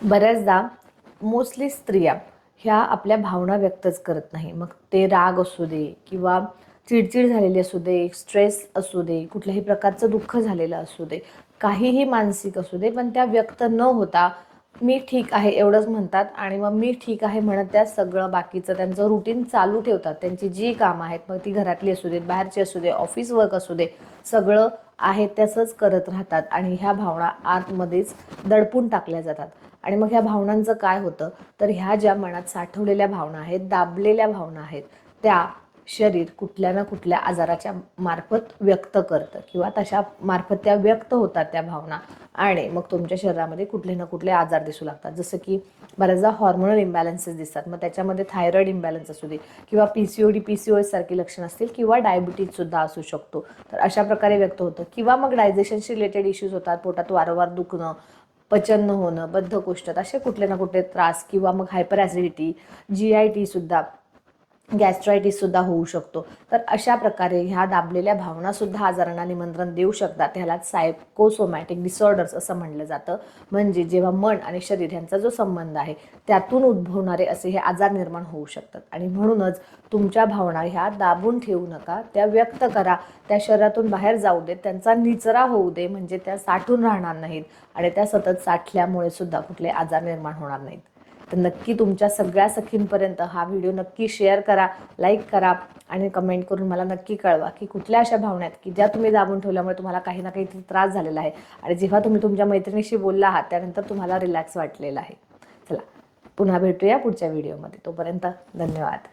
बऱ्याचदा मोस्टली स्त्रिया ह्या आपल्या भावना व्यक्तच करत नाही. मग ते राग असू दे किंवा चिडचिड झालेली असू दे, स्ट्रेस असू दे, कुठल्याही प्रकारचं दुःख झालेलं असू दे, काहीही मानसिक असू दे, पण त्या व्यक्त न होता मी ठीक आहे एवढंच म्हणतात आणि मग मी ठीक आहे म्हणत त्या सगळं बाकीचं त्यांचं रुटीन चालू ठेवतात. त्यांची जी कामं आहेत, मग ती घरातली असू देत, बाहेरची असू दे, ऑफिस वर्क असू दे, सगळं आहे तसंच करत राहतात आणि ह्या भावना आतमध्येच दडपून टाकल्या जातात. आणि मग ह्या भावनांचं काय होतं, तर ह्या ज्या मनात साठवलेल्या भावना आहेत, दाबलेल्या भावना आहेत, त्या शरीर कुठल्या ना कुठल्या आजाराच्या मार्फत व्यक्त करतं किंवा तशा मार्फत त्या व्यक्त होतात त्या भावना आणि मग तुमच्या शरीरामध्ये कुठले ना कुठले आजार दिसू लागतात. जसं की बऱ्याचदा हॉर्मोनल इम्बॅलन्सेस दिसतात. मग त्याच्यामध्ये थायरॉइड इम्बॅलन्स असू दे किंवा PCOD PCOS सारखी लक्षणं असतील किंवा डायबिटीजसुद्धा असू शकतो. तर अशा प्रकारे व्यक्त होतं किंवा मग डायजेशनशी रिलेटेड इश्यूज होतात. पोटात वारंवार दुखणं, पचन न होणं, बद्धकोष्ठता, असे कुठले ना कुठले त्रास किंवा मग हायपर ॲसिडिटी, GIT सुद्धा, गॅस्ट्रायटिस सुद्धा होऊ शकतो. तर अशा प्रकारे ह्या दाबलेल्या भावनासुद्धा आजारांना निमंत्रण देऊ शकतात. ह्यालाच सायकोसोमॅटिक डिसऑर्डर्स असं म्हटलं जातं. म्हणजे जेव्हा मन आणि शरीर यांचा जो संबंध आहे त्यातून उद्भवणारे असे हे आजार निर्माण होऊ शकतात. आणि म्हणूनच तुमच्या भावना ह्या दाबून ठेवू नका, त्या व्यक्त करा, त्या शरीरातून बाहेर जाऊ देत, त्यांचा निचरा होऊ दे, म्हणजे त्या साठून राहणार नाहीत आणि त्या सतत साठल्यामुळे सुद्धा कुठले आजार निर्माण होणार नाहीत. तर नक्की तुमच्या सगळ्या सखींपर्यंत हा व्हिडिओ नक्की शेअर करा, लाईक करा आणि कमेंट करून मला नक्की कळवा की कुठल्या अशा भावना आहेत की ज्या तुम्ही दाबून ठेवल्यामुळे तुम्हाला काही ना काही त्रास झालेला आहे आणि जेव्हा तुम्ही तुमच्या मैत्रिणीशी बोलला आहात त्यानंतर तुम्हाला रिलॅक्स वाटलेलं आहे. चला, पुन्हा भेटूया पुढच्या व्हिडिओमध्ये. तोपर्यंत धन्यवाद.